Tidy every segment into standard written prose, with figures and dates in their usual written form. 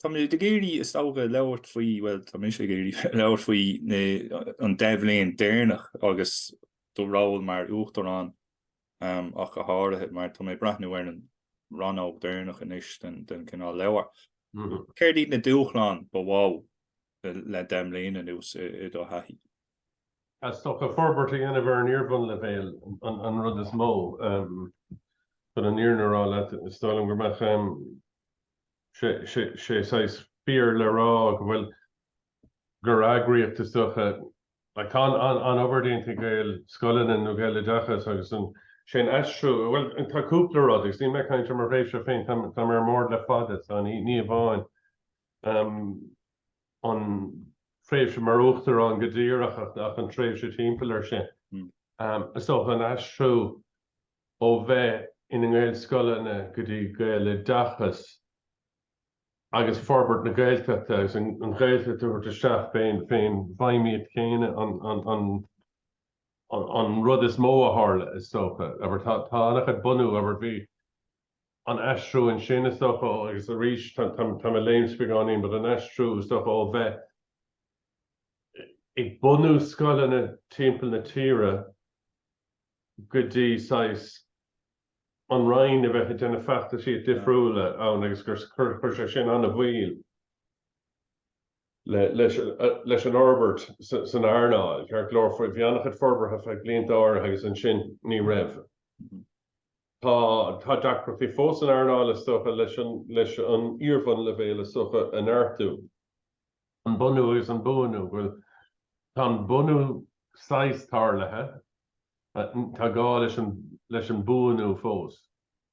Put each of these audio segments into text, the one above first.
Tá mé de géirí is ága leabhart faoi well tá mé sé géirí leabhart faoi an debhléon déirnach agus do ráil mar uachtarrán ach a háirithe mar tá mé brathnú ar an ranóg déirnach inis den cinál leabhar. Céir iad na dúchláán ba bháil le demléana nús I do haí. As toch a forberting en ever an eerbun level an rud is mo but an earnerá let stolen go mech sé sais fear le rá well gur agriíocht is stocha like an overdien gael skullen en no gael dachas agus an sé astro well en taúpla rod is ní me kaint mar rééis féin tam mór le fadet an ní bháin an fréimse mar uachtar an godíireach ach an tréimse timpelir sin. So an astro ó bheith in an gael skullen go dtí gael dachas agus forbert na gaeltacht an gaeltacht úr de staach féin bhaimiad céine an rud is mó a hála is socha aber tá annach a bunú aber bhí an astro in sin is socha agus a rís tam a léimspeáín, but an astro is socha ó bheith ag bunú scoile na timppel na tíre go dtí sais an rain a bheith denna fachta si difriúla ann agus gur sé sin an a bhil leis an orbert san airnáil ar glór foioi bheannach forbartha fe bliantáir agus an sin ní raibh. Tá deachraí fós an airnáil is stocha leis an íorfan levéile socha an airtú. An bunú is an bunú bhfuil tá bunú 6 tarlathe tá gá leis an bunú fós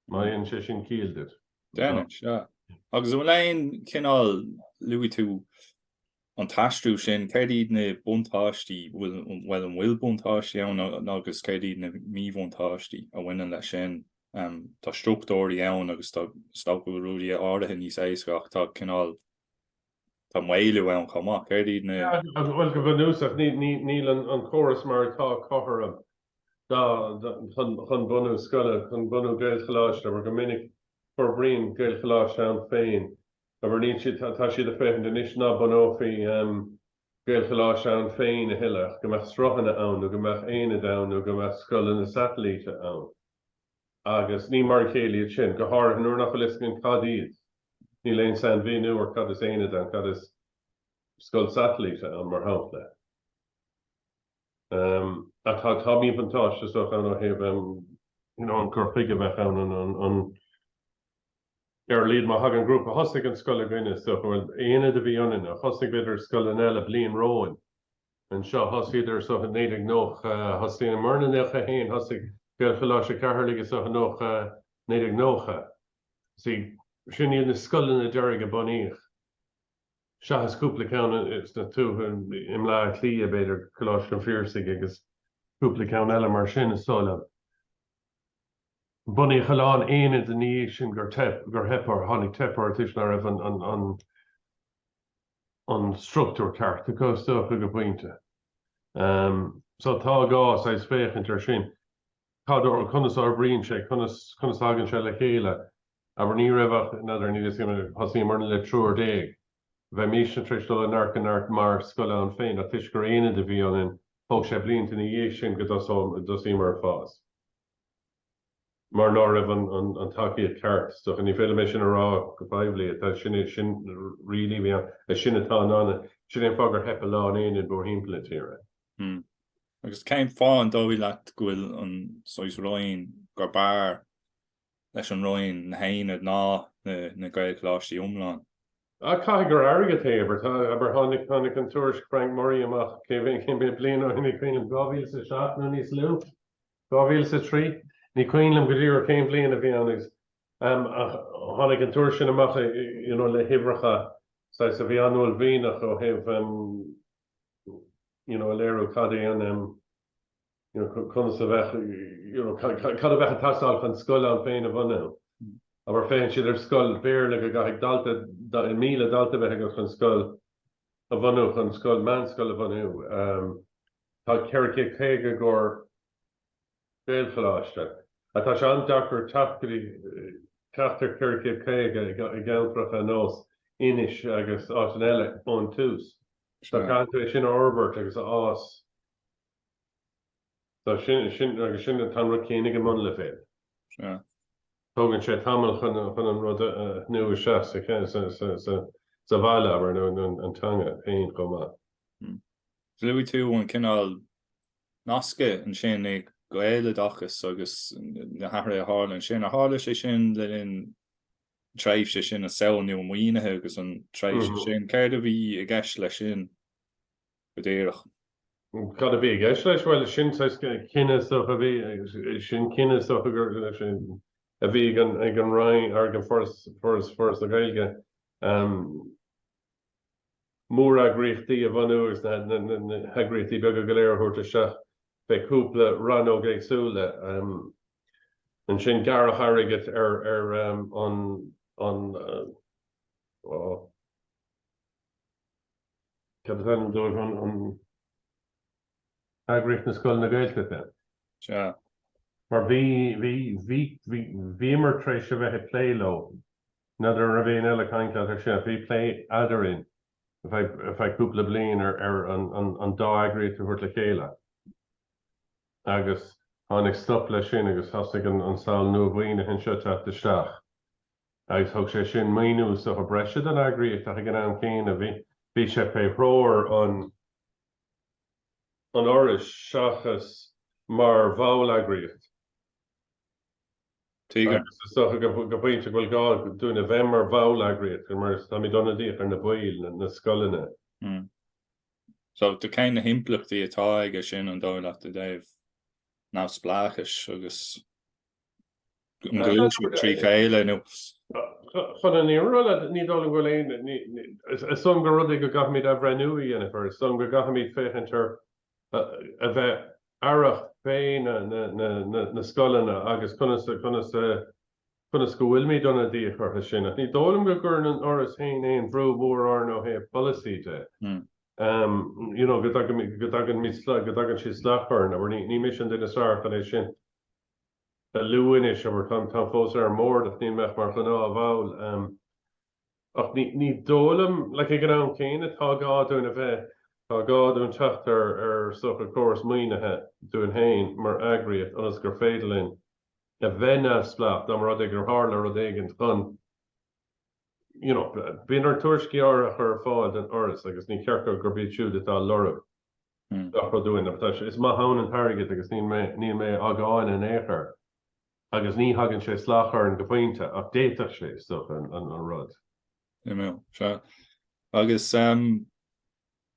maíonn sé sin cíaldid. Déine se. Agus bhfuil leon cinál luí tú an taistú sin céir iad na buntáistí bhfuil an bhfuil buntáistí ann agus céir iad na míbhuntáistí a bhainean lei sin tá struchtúirí ann agus tá stoúí áirithe níos éisceach tá cinál tá mhailú ann chumach céir iad na bhfuil go bhúsach níl an choras mar tá cotharam chun bunú scoile chun bunú gailchaláiste mar go minic for brín gailchaláiste an féin aber ní tá siad a féin den is ná bunófií gailchaláiste an féin a hiileach go meach strochanna ann nó go meach aine da nó go meach scoile na satellite ann agus ní mar chéalaíad sin go háir nuair nach liscin cadíad ní léon san bhíú ar cad is aine da cad is scoil satellite an mar hapla. A tá mí fantáiste so an heh an chupiige bheith an ar líad má hagan grúpa hosig an scoile gine so bhfuil aine a bhí anna hosig beidir scoile eile blion róin an seo hosidir so néidir nóch hosína marna necha héin hosig gailchaláis sé ceirlaige so nóch néidir nócha sí sin iad na scoile na deirige buníoch. Se has cúpla ceann is na tú im le clí a beidir choláis an fíorsaigh agus cúpla ceann eile mar sin is sola. Bunny chaláin aine den ní sin gur hepar tháinig tepar tuis na raibh an struchtúr ceart a cóstocha go buinte. So tá gás éis féchant ar sin. Cadú chunas á bríonn sé chunas agan sé le chéile aber ní raibh nadidir ní hasí marna le trúr déag. Bheith mís an tristal an arcanart mar scoile an féin a tuis gur aine de bhí an fóg sé blianta na dhé sin go dosí mar fás. Mar ná raibh an takeíad ceart so ní féile mé sin ará go bhaimbliad tá sin rilí bhí a sin atá anna sin é fágur hepa lá aine bú himmpla tíre. Agus céim fáin dóhí leat gohfuil an sois roiin gur bar leis an roiin na haine ná na gailchaláistí umláin. Cai gur airgad aber tháinig an tuairis Frank Murray amach cin be blian ó hinnig cuioinm 2007 nó níos lú 2003 ní cuioinm go dtíor céim blian a bhí annigs tháinig an tuair sin amach le hibrecha sa bhí anúil bhíach ó heh a léirú cadí an chun sa bheith cad a bheith tasáil chun scoile an féin a bhana. Aber féin siad ar scoil béir le go gaith dalta míle dalta bheith go chun scoil a bhanú chun scoil man scoil a bhanú. Tá ceirce chéige gur béilchaláiste. A tá se an dachar tapcaí ceachtar ceirce chéige i gceantracha nós inis agus áit an eile ón tús. Tá cantu sin Orbert agus ás. Tá sin agus sin tan ru cénig an mun le féil. Tógann sé tamil chun an rud nua sa bhaile aber an tanga féin chomá. Louis tú an cinál nasca an sin ag go éile dachas agus na hathra hála an sin a hála sé sin le in treibh sé sin a saoilniú muoinethe agus an treibh sé sin céir a bhí i gceist le sin go déireach. Cad a bhí gceist leis bhfuil sin cinenne so a bhí sin cinenne so gur sin a bhí ag an rain ar an forras a gailge mór agriochtaí a bhanú agus na agriochtaí beag go léir thuirta seach be cúpla ranó géagsúla an sin gar a harigad ar an Captain dúir an agriocht na scoil na gailge te. Mar bhí mar treéis se bheith pléló nadidir a bhéon eile caiinteach ar sin bhí plé adarin if I cúpla bliain ar an dá agriocht a thuirt le chéile. Agus tháinig stop le sin agus thosaigh an saol nuamhaoine hen seo teach isteach. Agus thug sé sin maoinú so a breisiad an agriocht ach an am céin a bhí sé pe próir an oris seachas mar bháil agriocht. So go bhainte bhfuil gá dúna bheith mar bháil agriocht mar tá mí donna díoch ar na bhil na scoilene. So do céin na himplachtaí atá aige sin an dóileachta Dave ná spláchas agus an goúisiú trí chéile nó. Chun an íróla ní dóla bhfuil éon som go rudaí go gaithmid a bhreanúí ana ar som go gaithmid féhantar a bheith arach féin na scoilena agus chunas go bhfuil mí donna díoch ar sin. Ní dólam go gur an oras hain éon bhrú mór ar nó heh policy de. Go dagan si slachar na ní mission de nasar éis sin. A luúinis a tan fós ar mór a ní meach mar chuná a bháil. Ach ní dólam le ag an céine tá gáún a bheith tá gáún teachtar ar so a choras muoinethe dún hain mar agriocht anas gur féidirlinn a bheitna splacht am rud gur hála rud éigen chun. Bhíon ar tuairiscí áireach ar fáil den oras agus ní cearcha gur bíad siúd atá lorah doúin is má hán an target agus ní mé agáin an éair agus ní hagann sé slachar an gopointe ach déach sé so an rud. Se agus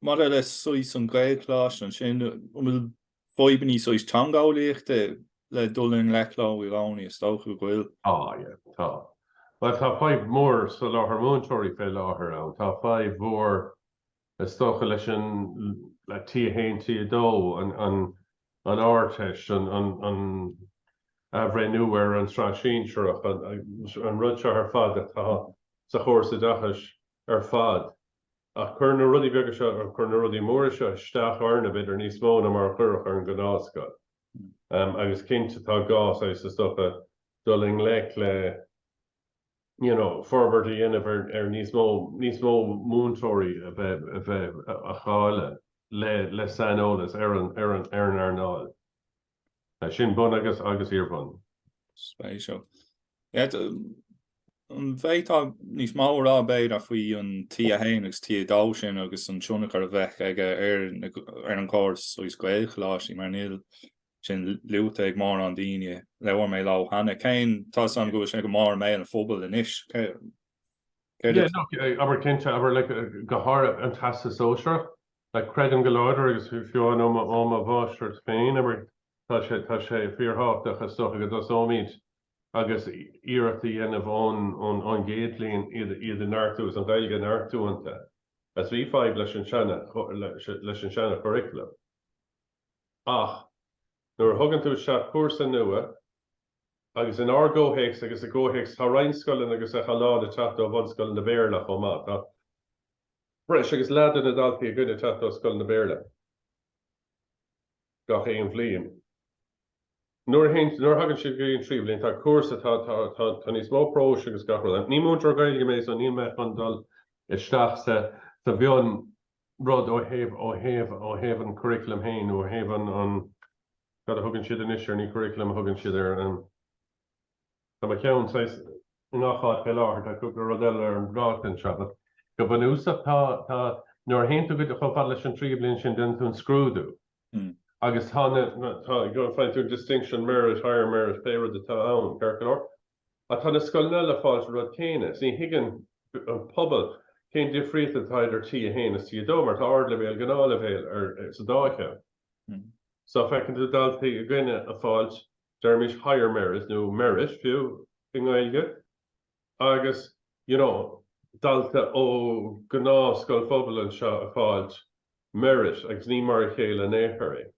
mar le sois an gréadlás an sin bhfuil foibaní sois tangáíochta le dulling lechlá i ráí stocha gohfuil. Tá. Well, tá 5 mór sa láthair múntóirí fé láthair an tá 5 mhór stocha leis le tí hain tí dó an áirteis an bhréú ar an sráisiínseach an rud se ar fad atá sa chóir sa dachas ar fad. Ach chuir na rudí beaga seo ar chuir na rudí mór seo isteach arna beidir níos mó na mar chuireach ar an gnáasca. Agus cinnte tá gás é sa stocha dulling le forward inmh níos mó múntóirí a bheith a cháile le sanolas ar an arnáil. Sin bun agus íarbun. Spéisiú. An bhéitá níos mórá béid a faoi an tí a hain agus tí dá sin agus an túnachar a bheith aige ar an cós ois goéilchlásí mar níl sin luúta ag mar an daine lehar mé lá hena céin tá an go sin go mar mé an fóbal in isis. Aber cinnte aber le gothir an tasta sóseach le credan go láidir agus fiúin ó a bháisteart féin aber tá sé fíorthach a stocha go dosómid agus iireachtaí dhéanamh ón géadlíonn iad an airtú an gailge an airtúanta. As bhí 5 leis an seanna curriculum. Ach nuair thugann tú se cuasa nua agus in árgóhéics agus a ggóhéics tá reinscoilin agus a chalád a teachta ó bhanscoil na béirle chomá. Breis agus lead in a daltaí a gcuine teachta ó scoil na béirle. Gach éon bhliain. Nuair hagann siad go tríomh líonn tá cuasa tá níos mó prós agus gachra. Ní múntar gailge mééis an ní meith an dal Isteach sa bhean rud ó héamh an curriculum hain ó héamh an got a thugann siad an isir ní curriculum thugann siad ar Tá ceann nacháid fé láthir tá go rud eile ar an rátain se. Go ban úsach tá nuair hénta go a chofad leis an trí blion sin den tún scrúdú. Agus tá go fáinú distinction merit, higher merit, féad atá ann cearcanir. A tá na scoilna le fáilte rud céine, ní higann an pobl cén difriúta idir tí a héana tí dó mar tá ard le bhéil gná le bhéil ar sa dáice. So fecinn tú daltaí a gine a fáilt dermis higher merit no merit fiú ingaige agus dalta ó gná scoil phobal an seo a fáilt merit agus ní mar chéile an éthir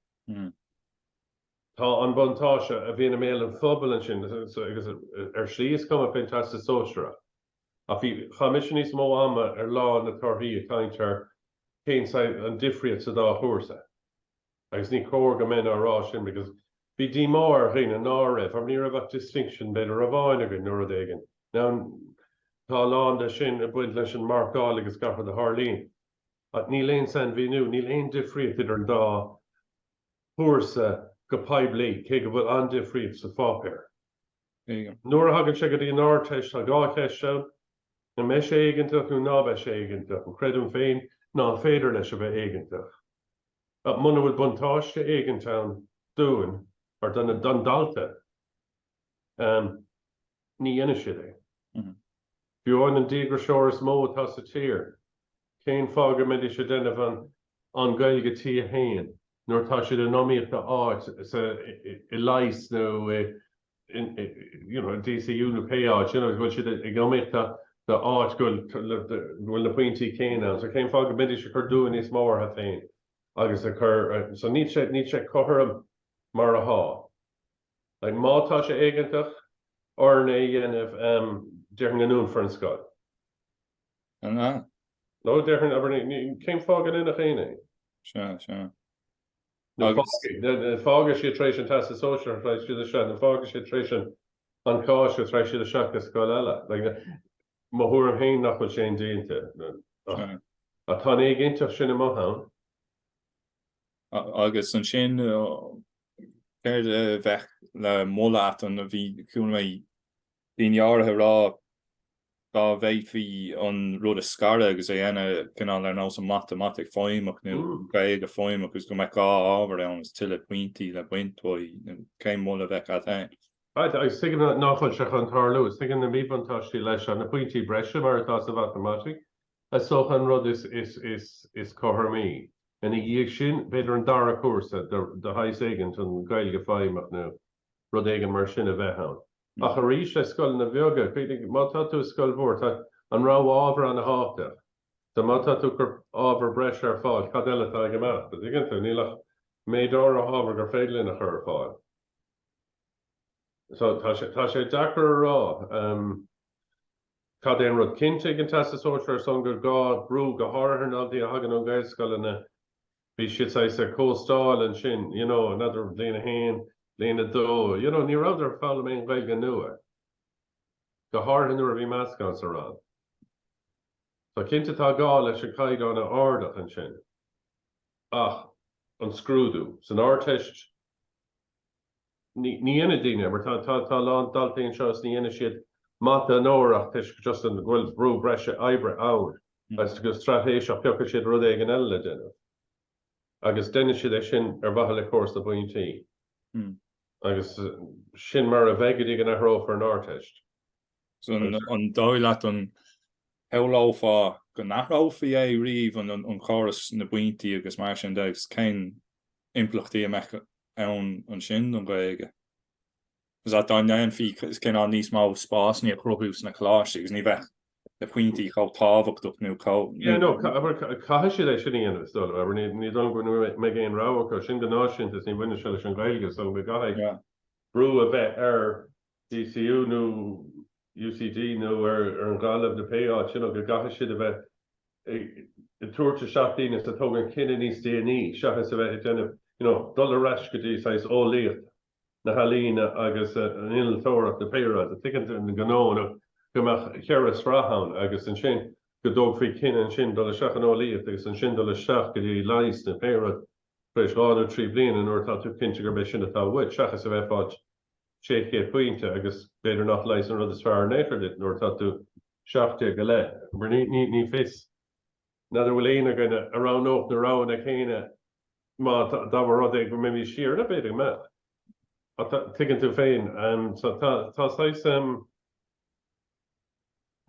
Tá an buntáise a bhíon mé an phobal an sin agus ar slíos cum a pentasta sóistere. A bhí chamission níos mó ama ar lá na torthaí a caiintear cén an difriad sa dá thuasa. Agus ní cór go men árá sin because Bhí dí mór riine ná raibh ar ní raibh distinction beidir a bháin agin nuair a dhéigean. Ná tá lán de sin a buid leis an marcáil agus gafar a Harlín. Ní léon san bhíú, ní léon difriad idir dá thuasa go peblií cé go bhfuil an difriad sa fápéir. Nuair a hagann sé go dtí an áirteist tá gá ceiste na me sé éigeantach nó ná bheith sé éigeantach an creidum féin ná féidir leis a bheith éigeantach. Muna bhfuil buntáiste éigentán dúin or dan dalta ní dhéine siad é. Bhíoin an dígur seoras mó tá sa tír. Cén fága meidir sé denmh an gailge tí a héin, nuair tá siad an nóíocht a áit i leis nó DCU nó péáid, bhfuil siad i gomíochta de áit bhfuil na pointí céine, so cén fága meidir sé chu dúin níos mór a féin. Agus a chur, so ní sé cothram mar a há. Like mátá sé éigentach or na dhéanamh dearn anún for an scoil. No, dearn aber céim fágan ina chéine. Sure. Fága sé trééis an testa sóisiir trééis siad a se, na fága sé trééis an cáisú trééis siad a seach a scoil eile. Má thuair héin nach chuil sé déanta. A tá éigentach sin am hán. Agus an sin bheith le mólaat an a bhí cún mé bíonhearthe rá dá bheith hí an rud a scara agus é dhéana cinál ar ná an matematic fáimach nó gaig a fáimach agus go meid gá ábhar ann is tuile pointí le buintóí céim móla bheith a tain. Agus sigin nachfuil se an tarlú, sigin na míbantáistí leis an na pointí breise mar atá sa matematic, a sochan rud is coharmí. En ik dhéag sin beidir an dara cuasa de hais éigent an gailge fáimach nó rud éigen mar sin a bheith ann. Ach a rís le scoil na bheoga, má tá tú scoil mhór an rá ábhar an a háteach. Tá má tá tú gur ábhar breis ar fáil cad eile tá go meach, but igen tú nílach méadár a ábhar gur féidirlinn a chur fáil. So tá sé dachar rá cad éon rud cinnte an testa sóisiir son gur gá brú go háthar nádí a hagan an gailscoilna Bhí siad sa cóstáil an sin, another léana hain, léana dó, ní ráidir fáil mé gailge nua. Go háir nuair a bhí meascán sa rád. Tá cinnte tá gá leis an caiigána ardach an sin. Ach, an scrúdú, san áirteist ní dhéana daine, mar tá lán daltaíonn seo ní dhéana siad mata an óireach tuis just an bhfuil brú breise oibre ann, agus go stratéis a peocha siad rud éigen eile le déanamh. Agus déine siad é sin ar bhatha le córas na buintí. Agus sin mar a bheigad ag an athró for an áirteist. So an dáileat an heláfá go nachráfaí é riomh an choras na buintí agus mar sin degus cén implachtaí a mecha ann an sin an gaige. Gus a dain fi is cin an níos má spás ní a chruthús na chláiste agus ní bheith le pointí chá táhachtach nó cá. Cai siad é sin dhéanamh stóil, aber ní don go mé géon ráhacha sin go náisiúntas ní bhaine se leis an gailge, so go gaith brú a bheith ar DCU nó UCD nó ar an gáileh na péáid sin go gaith siad a bheith i túirte seachtaínas a tógan cinenne níos déanaí, seachas a bheith déanamh dul a reis go dtí sais ólaíocht na halína agus an inaltóireach na péráid, a tuigeann na gnóna gomach cheras ráthán agus an sin. go dóg fao cin an sin dul seach an ólíomh agus an sin dul seach go dtí leis na péad freis gáú trí blian an nuair tá tú cinnte gur béis sin atá bhuiid seachas a bheith fáid sé puinte agus beidir nach leis an rud is fear néchar dit nuair tá tú seachte go le. Mar ní fis nadidir bhfuil éine gine arán óch na rán a chéine má dá rud ag go mé siar na beidir me. Tuigeann tú féin tá sais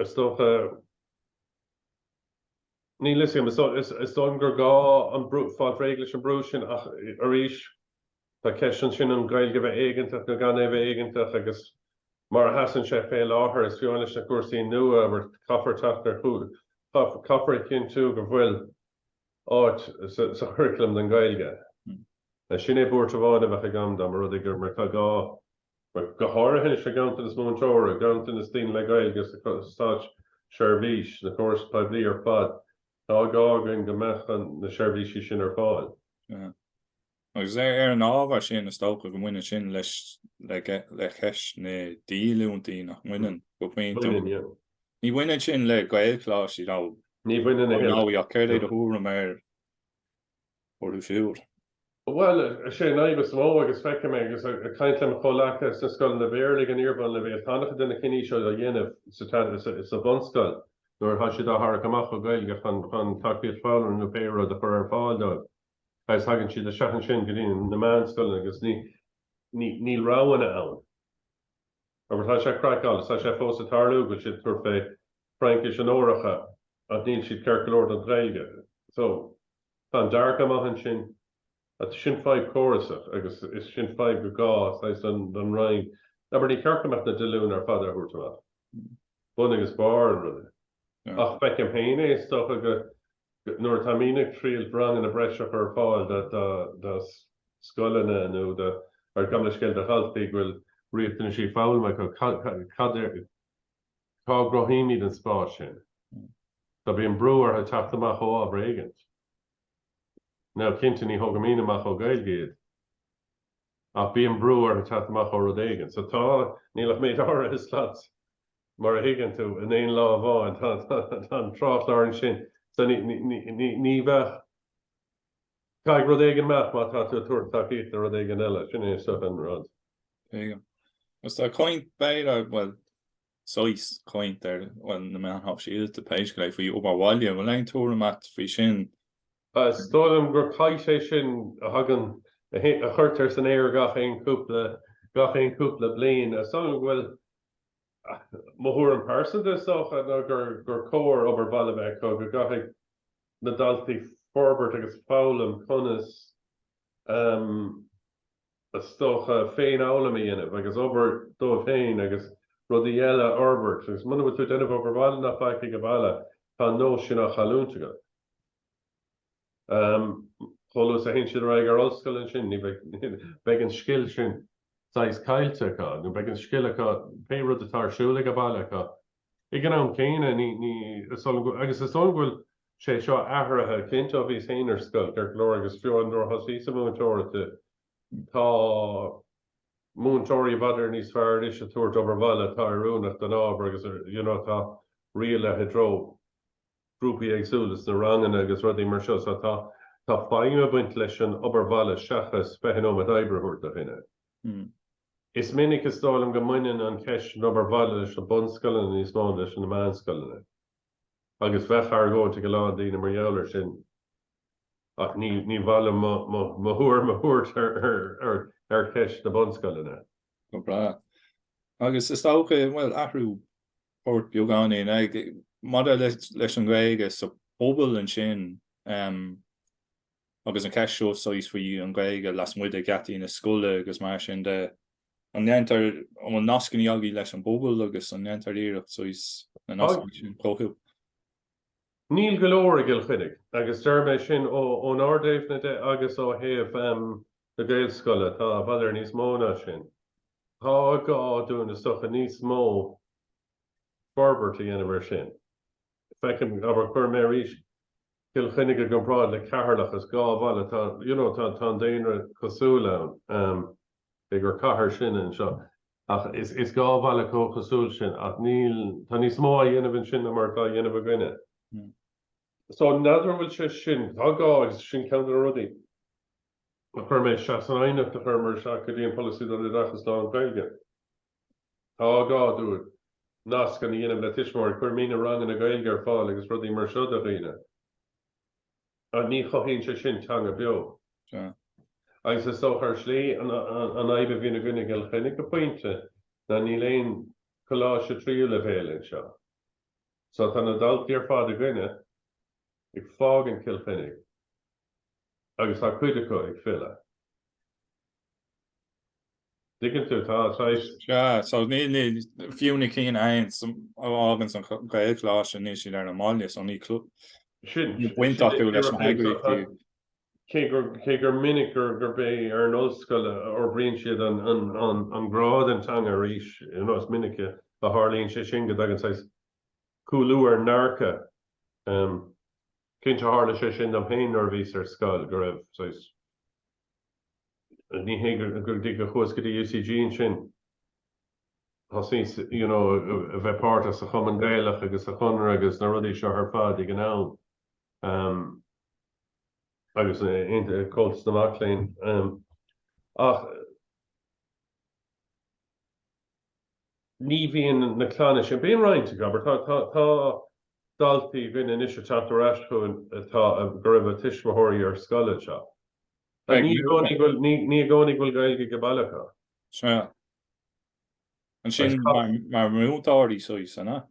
stocha ní lisim is don gur gá an fád réglis an brú sin ach a ríis tá cean sin an gail go bheith éigeantach go gan bheith éigeantach agus mar hasan sé fé láthair is fiúine na cuasaí nua mar cafarteach ar chuúd cafar cinn tú go bhfuil áit sa curriculum den gailge. Sin é búirt bháin a bheith a gam dá mar rud gur mar tá gá go háirithe is gantain is móntóra gantain is tín le gailge stáit seirbhís na córas pablií ar fad. Tá gágan go mechan na seirbhísí sin ar fáil. Agus ar an ábhar sin na stocha go muine sin leis le cheis na díúntaí nach muinean go péintú. Ní bhaine sin le gailchlásí ná. Ní bhaine ach céir é a thuúra mar orú siúr. Well, sé naibas mó agus feice mé agus a caiint le cholácha sa scoil na bhéirla an irbban le bhéh tánacha duna cinní seo a dhéanamh sa bonscoil. Nuair tha siad athar amach go gailge chun takeíocht fáil nó péire de chur ar fáil dó. Cais hagann siad a seachan sin go dtíon na meánscoil agus níl ráhanna ann. Aber tá sé craicáil, tá sé fós a tarlú go siad tuair fé Frankis an óracha a níl siad ceircolóir an Gaeilge. So tá an dearc amach sin at sin 5 chorusach agus is sin 5 go gá sais an rain. Aber ní ceircamach na diluún ar fada thuirtamach. Bun agus bar an rudde. Ach fecem héine is stocha go nuair tamínic tríal brang in a breisach ar fáil da scoilena nó ar gamlascéil de chaltaí bhfuil riachtainna sí fáil me go cadir cá grohíimiid an spás sin. Tá bhí an breúar a teachtamach ó ábhar éigent. Now cinnte ní thugamína amach ó gailgéad. Ach bí an breúar a teachtamach ó rud éigent. So tá nílach méid ára is leat mar a higann tú in éon lá bháin tá an tráchláir sin. So ní bheith caiig rud éigen meach má tá tú tuair takeíocht rud éigen eile sin é stuff an rud. Gus tá coint beir well sois coint ar when na man hab siad de page go faoi ó bhhaile bhfuil lein túra mat faoi sin. Stólam gur caiith sé sin a hagan a chuirtar san éir gach éon cúpla bliain a son bhfuil mothúr an person de socha gur cóir obair ballabeh go gachaigh na daltaí forbert agus fálam conas a stocha féin álamí inmh agus obair dó féin agus rudí eile orbert agus muna bhfuil tú denmh obair bhile nach faici go bhile tá nó sin a chaúnta go. Cholas a hen siad raig ar ollscoil sin ní beag an scill sin sais caiilte cá, nó beag an scill pe rud atá siúla go bhile cá. I gan an céine agus is bhfuil sé seo ahrathe cinnte a bhís héanaar scoil gur glór agus fiúin nó hasí sa múntóirte tá múntóirí bhadidir níos fearr is a tuairt obair bhile tá arúnach den ábhar agus tá riala hedró grúpaí agsúlas na rangan agus rudí mar seo tá fáime buint leis an obair bhile seachas feichin a d'oibriúirt a hinne. Is minic is stálam go muinean an ceis an obair bhile leis an bonscoileanna níos mó leis an na meánscoileanna. Agus bheith ar ggóta go lá daoine mar dheallar sin ach ní bhile mothúirt ar ceis na bonscoileanna. Go bra. Agus is tócha bhfuil ahrú port beagán ag mada leis an Gaeilge so pobal an sin agus an ceisio sois faoi an Gaeilge las muide gataí na scoile agus mar sin de an neantar an nascin eagaí leis an pobal agus an neantar iirecht sois na nascin sin chothú. Níl golóir gil chuidig agus deirbe sin ón ardéifne de agus ó thaobh na Gaelscoile tá bhaidir níos móna sin. Tá gá dúna stocha níos mó forbertí anamar sin. Fecin aber chuir mé rís gil chuinnig go brád le cearlach as gá bhile tá daonra cosúla ag gur cahar sin an seo. Ach is gá bhile có cosúil sin ach tá níos mó a dhéanamhann sin mar tá dhéanamh gine. So another will just shin, God, shin counter already. The permit shots and I know the farmer shot could in policy that the dock is long Belgium. Oh God, do it. Nask and the in the Tishmore, Permina wrong in a Gailger fall, because Roddy Mershot arena. And ni Hohin Shin Tanga Bio. I said so harshly, and I be in a Gunnigel Hennick a point. Then he lane collage a trio of Helen shot. So an adult dear father Gunna, ik fog and Kilfinnick. I was a critical, ik fella. Digging to thoughts, Ja, so ní fiúnig cín ein ágan san gailláis an níos ar an máile son ní club. Buintach leis an heagrií. Kegur minnig gur bé ar an ollscoile or brin siad an grád an tanga ríis, is minnig a Harlín sé sin go dagan sais coolú ar narca. Cinnte hála sé sin am féin ar vís ar scoil go raibh sais. Ní hé gur dig go chus go UCG sin. Has a bheith part as a chuman déilech agus a chunra agus na rudí seo ar fad ag an ann. Agus Colts na Maclean. Ach, ní bhíon na cláine sin bíon roiinte gabar tá daltaí bhíon initial chapter ashú atá a go raibh tiismothirí ar scoile seo. Ní gcónaí bhfuil gailge go bailachá. Sure. An sin mar mútáirí so sanna.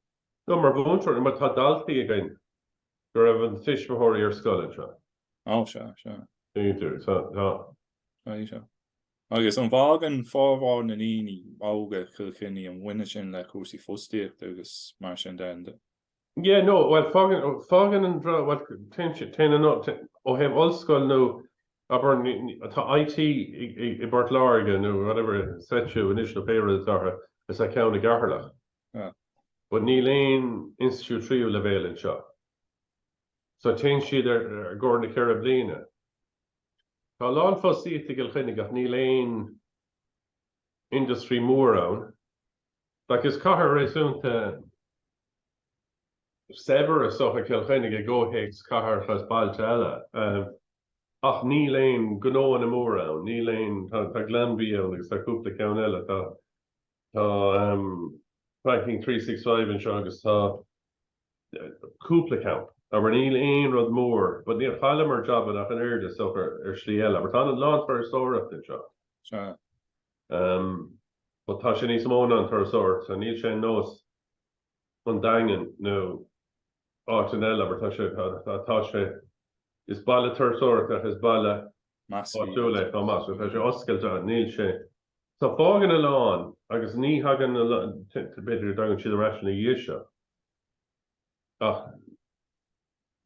No mar bhúntar mar tá daltaí again go raibh an tiismothirí ar scoile seo. Oh, sure. Agus an bhágan fábhá na níní ága chuchinní an bhuine sin le cuasí fóstíocht agus mar sin de. Yeah, no, well, fágan an dra, what tension, ó heb ollscoil nó, aber tá IT I Bart Largan or whatever set you initial payroll is a count of Garla. But ní léin institute trio level in shop. So change she there Gordon Carablina. Tá lán fósíte gil chinnig ach ní léin industry mór around. Like is cahar réúnta sever a socha chinnig a go hicks cahar chas baltella. Ach ní léin gnó an mór around, ní léin tá glambi agus tá cúpla caunella tá ranking 365 in agus tá cúpla count. Aber ní léin rud mór, but ní chalamar job ach an airde socha slíella, aber tá an lá for sóracht in shop. Sure. But tá sin níos móna an tar sort, and níl sé nós an daingen nó áitinella, aber tá sé is balle tar sort ach is balle áitiúla Thomas, tá sé oscailte níl sé. Tá fágan a lán agus ní hagan beidir dagan siad a raisina dhéise. Ach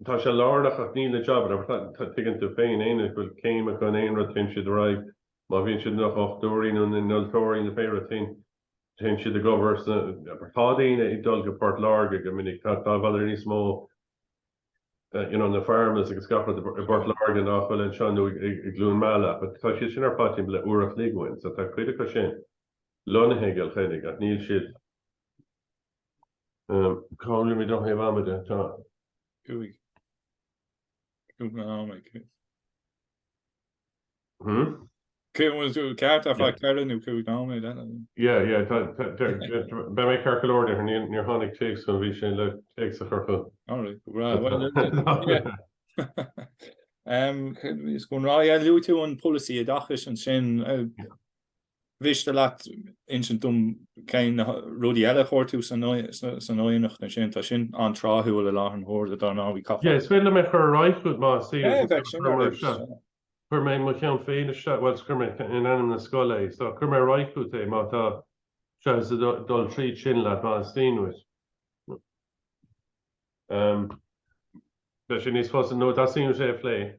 tá sé lárnach ach ní le job, aber tá tuigeann tú féin éine bhfuil céim a chun éon rud tin siad raibh, má bhíonn siad nach ochtóirí nó nultóirí na féire tin siad a gobhar tá daoine I dul go Port Larga go minic tá bhaidir níos mó na farmers agus scafra Port Larga nach bhfuil an seanú I glún meala, but tá siad sin ar pátim le uairach líghain, so tá cuiide go sin lonathe gal chénig ach níl siad cáimú mi don héh amide tá. Was do cat off like Karen who could dominate that. Yeah, be me carcal order near Honig takes when we should look takes a hurtful. Alright, well, it's going right. Louis two on policy a dachish and sin wish the lat incentum kind Rodi Ella hortu sanoy noch na sin ta sin an tra who will allow him horde that on we coffee. Yeah, it's when make her right with ma see. Cur mé mo cean féine se well cur mé in anam na scoile, so cur mé raicú é má tá se dul trí sin le má stíúis. Be sin níos fós nó tá síú sé lé.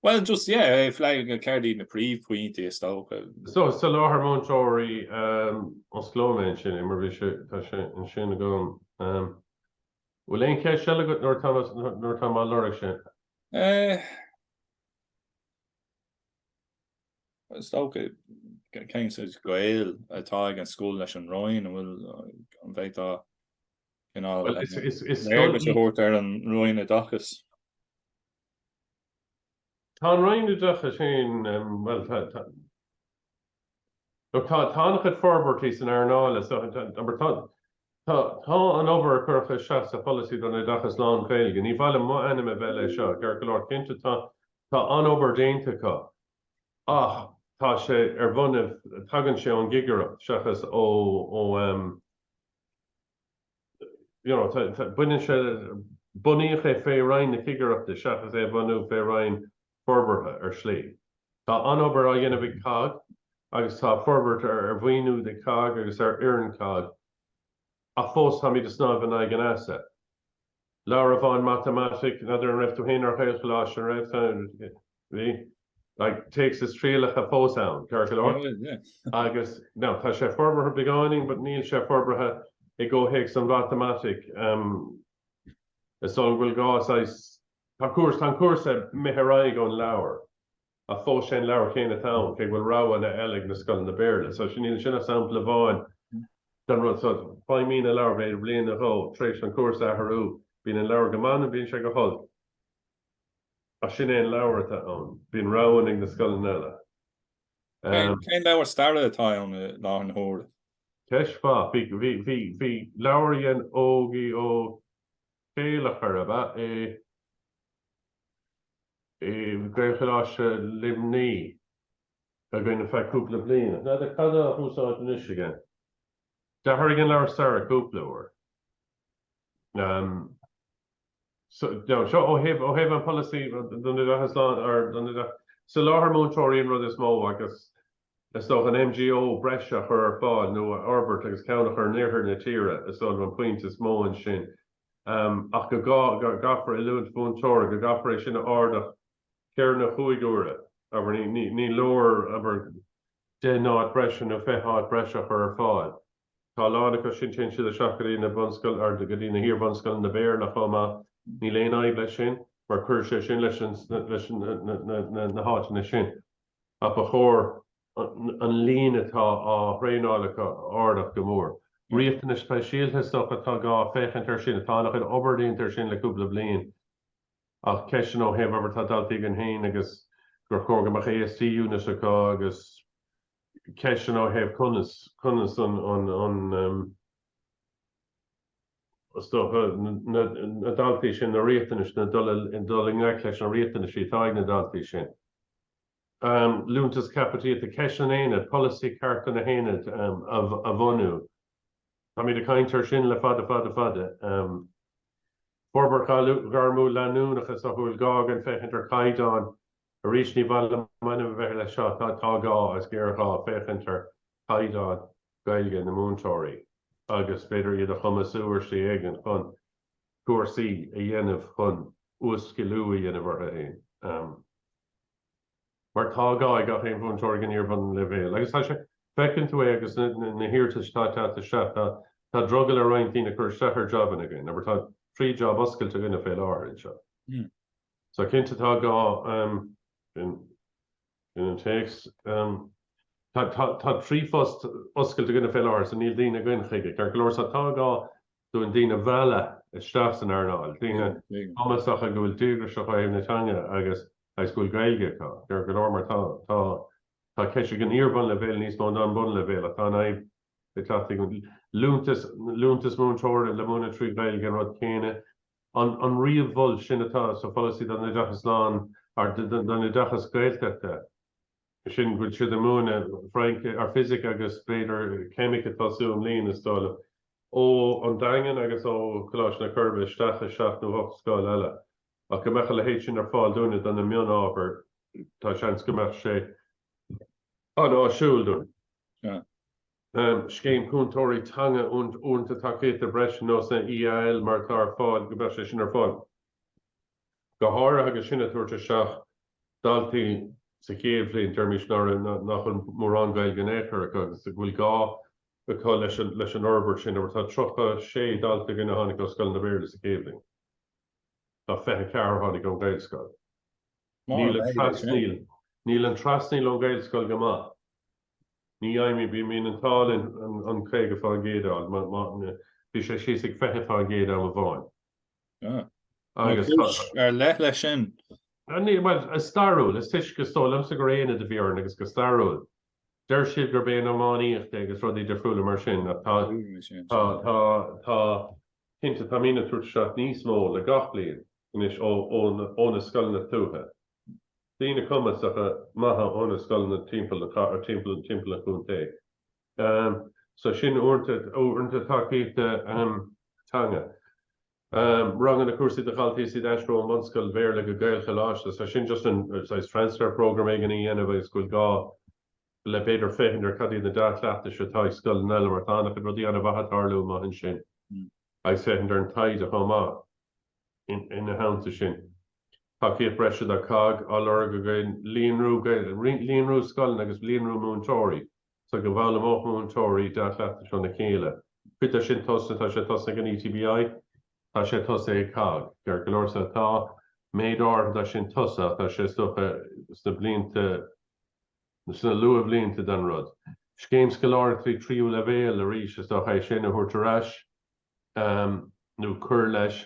Well, just yeah, flag a cardí na príomhpointe is tócha. So láthar mtóirí oslóméin sin mar bhí tá sé an sin a gom. Bhfuil éon ce se go nóir tá má lorach sin. Stoke King says Gael atá an school leis an roin and will an bheith Well, it's Neir go se hoort an roiin a dachas. Tá roiin a dachas sin well tá chud forbertí san airnála so tá an over chucha se sa policy don dachas lá féilge. Ní bhile má anime bheile seo gur go leir cinnte tá an over déntacha ach tá sé bhunneh tagann sé an gigarach seachas ó buine se buníoch é fé rain na gigarachta seachas é bhunú fé rain forbertha ar slí. Tá an over a dhéanamh cag agus tá forbert ar bhhaoinú de cag agus ar iarn cag a fós ha mí de snáb an aigen asset. Laura bháin mathematic another an raibh tú héin ar chéil lá an raibh bhí like takes a trílach a fós an ceir go leir agus no tá sé forbertha begáing, but níl sé forbertha I go héic san mathematic is all bhfuil gá tá cuasa mitheraig an leabhar a fós sé leabhar chéine tán ché bhfuil rá na eig na scoil na béirle, so sin sinna sampla bháin dan ru fáimí a leabhar bhéidir blian a ró trééis an cuasa athú bín an leabhar goman a bhín sé go hol a sin é an leabharta an bín ráin ag na scoil eile. Cén leabhar starla atá an lá an hóir. Teis fá hí leabharíon ógaí ó chéile churaba gréchaláise limní a gine feúpla bliana. Na de cada húsáid in Michigan. De thuigen leabhar Sarah cúplaúir. Seo ó héh an policy don hasláán ar sa láthar múntóiríon rud is mó agus is doch an MGO breise chur ar fáil nó Albert agus ceannach ar níorthar na tíre is an puinte is mó an sin. Ach go gafar I luúint múntóir go gafar sin ardach ceir na chuigúra aber ní leor aber dé náid breise nó feáid breise chur ar fáil. Tá lána go sin sin siad a seachaí na bunscoil ar de go dtína hir bunscoil na béir nach chomá ní léon aig lei sin mar chuir sé sin leis na háitina sin. A ba chóir an lín atá á réálacha ardach go mór. Riachtain is speisialta stoch atá gá féchantar sin atá nach an oberdíntar sin le cúpla bliain. Ach ceisian ó hebh aber tá daltaí an hain agus gur chóga amach ASTú na seá agus ceisian ó hebh conas an na daltaí sin na riachtain na dulling leis an riachtain sí táig na daltaí sin. Lúntas capití a ceisian éad policy carta na héad a bhunú. Tá mí de caiintear sin le fada. Forbar garmú leúnachas a bhfuil gá an féchantar caiidán a rís ní bhil mana bheith le seo tá gá as ggéirá féchantar caiidán gailge na múntóirí agus beidir iad a chumasúir sí éigen chun cuasaí a dhéanamh chun uascilú a dhéanamh ar a hain. Mar tá gá ag gach éon múntóirí gan ar ban le bhéil. Agus tá sé fecinn tú agus na hirirtas tá se tá drogad a roiintína chur sethar joban again, aber tá trí job oscailte gine fé áir seo. So cinnte tá gá in an takes tá trí fust oscailte gine fé áir san níl dína gcuinchaige, gur glóir sa tá gá dú an dína bhela isteach san airnáil. Dína amasach a gohfuil dúgra seo chuimh natanga agus agusúil gailge gur go leir tá ceise gan íorban le bhéil níos mó an bun le bhéil a tá naimh lúntas múntóir le múna trí gailge an rud céine an riamhbhil sin atá so policy don na dachas lán ar don na dachas gailteachta sin bhfuil siad a múna Frank ar physic agus beidir chemica tásúm líon is stála ó an dagan agus ó choláis na curbe stacha seach nó hocht sáil eile ach go mecha le héit sin ar fáil dúna don na mion ábhar tá seans go meach sé áisiúil dún. Scéim cúntóirí tanga únta takeíta breis nó san IAL mar tar fáil go meach sé sin ar fáil. Go háirithe agus sinna tuairte seach daltaí sa céad bhliain termís nach an mórrán gailge éachar agus bhfuil gá go leis an orbert sin tá trocha sé dalta gine tháinig go scoil na béirle sa céad bhliain. Tá fethe cear tháinig go gailscoil. Níl an trasníl ó gailscoil go maith. Ní aimimi bí mín an tálinn an chéige fá géadáil Bhí sé síos feithefá géad am bháin. Agus le sin. Well, a starúil is tuis go stólam sa go réana de bhíorn agus go starúil. Deir siad gur béon ammáíocht agus rudí de friúla mar sin tá cinnte tá mína túirt seach níos mó le gach bliain inis óna scoilna túthe. Dína cumas a maithe óna scoilna timppla a timppla chunté. So sin uanta takeíte tanga. Rangan na cuasaí de chaltaí si eistú an monscoil bhéir le go gailcha láiste, so sin just an transfer program ag an dhéanamh scoil gá le beidir féidir cadí na dáleachta se tá scoil neile mar tána go rudí anna bhatarlú má hin sin. Ag féidir an taid a chomá ina háanta sin. Tá céad breise a cag á go gain líonrú scoil agus líonrú múntóirí, so go bhla mó múntóirí dáleachta se na chéile. Pita sin tosna tá sé tosna gan ETBI, tá sé tosa é cag, gur golóirsa tá méadár tá sin tosa tá sé stocha sna blianta sna lua blianta den rud. Scéim scoláir tríú le bhéal a rís is docha sin a thuirtarráis nó cur leis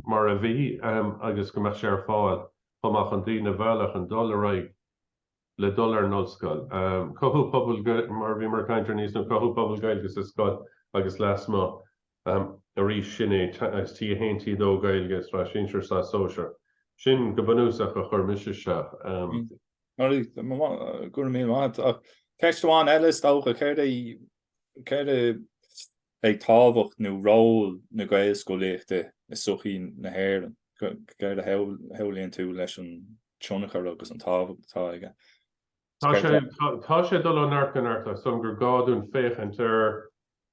mar a bhí agus go meach sé ar fáil chumach an dtína bhealach an $1 le $1 nóscoil. Cothú pobl mar bhí mar caiintear níos nó cothú pobl gailgus is scoil agus leasma a rís sinné agus tí a héintí dó gailgus ra sin sa sóisiir. Sin go banúsach a chur miise seach. Gur mí Ceistháin eiles tócha céir ag táhacht nó rá na gailscoileachta is suchaí na hhéir céir a helíonn tú leis an tionachar agus an tábhachtá aige. Tá sé dul an narcanarta son gur gáún féchant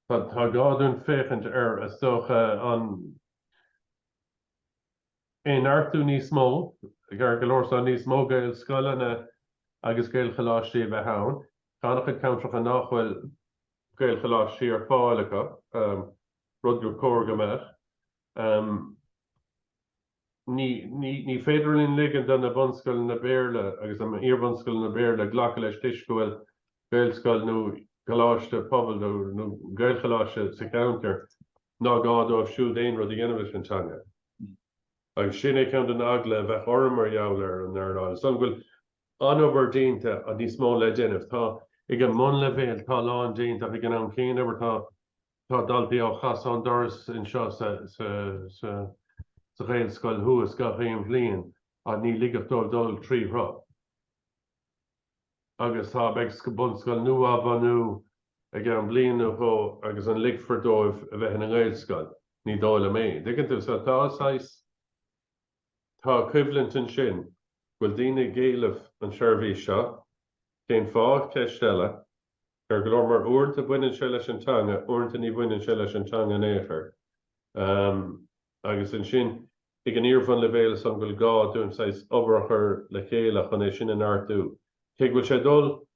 tá gáún féchant a socha an in artú níos mó, gur golóirsa níos mó gail scoilena agus gail chaláistí bheith hán. Chánach countrach an nachhfuil gail chaláistí ar fálacha, rud gur cór go meach. Ní féidirlín ligan den na bonscoil na béirle agus am íorbonscoil na béirle ghlacha leis tuiscoil gailscoil nó chaláiste pobl nó gail chaláiste sa counter ná gádóibh siúd éon rud a dhéanamh an teanga. Agus sin é ceann an agla bheith ormar jouler an airnáil. Son bhfuil anobar dínta a níos mó le déanamh tá ag an món le bhéal tá lán dínta ag an an céan ebre tá daltaí á chasán doras in seo sa réalscoil thuas go réon bblion a ní ligadtóibh dul tríomhrá. Agus tá beag go bunscoil nua banú ag an bblion nó agus an ligfordóibh a bheith in an réalscoil ní dóla mé. Digann tú sa tá cuimhlint an sin bhfuil daoine géalamh an seirbhís seo cén fág ceistelle gur glór mar uaireanta buineann sé leis an teanga uaireanta ní buineann sé leis an teanga néair. Agus an sin ag an íorfan le bhéal san bhfuil gá dún sais obrachar le chéile chun é sin an airtú. Cé bhfuil sé dul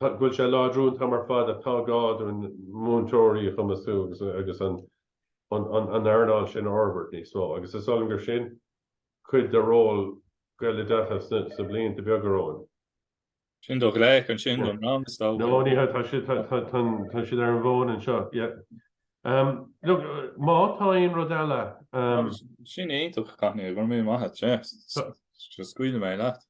bhfuil sé ládrún tá mar fad a tá gáún múntóirí chumasú agus an airnáil sin Orbert níos mó, agus is gur sin chuid de ról goile decha sa blion de beagróin. Sin do léich an sin an námstá. No, ní tá si ar an bhin an seo. Look, má tá on rud eile. Sin éontoch Cathnia gur mé maithe scuile mé leat.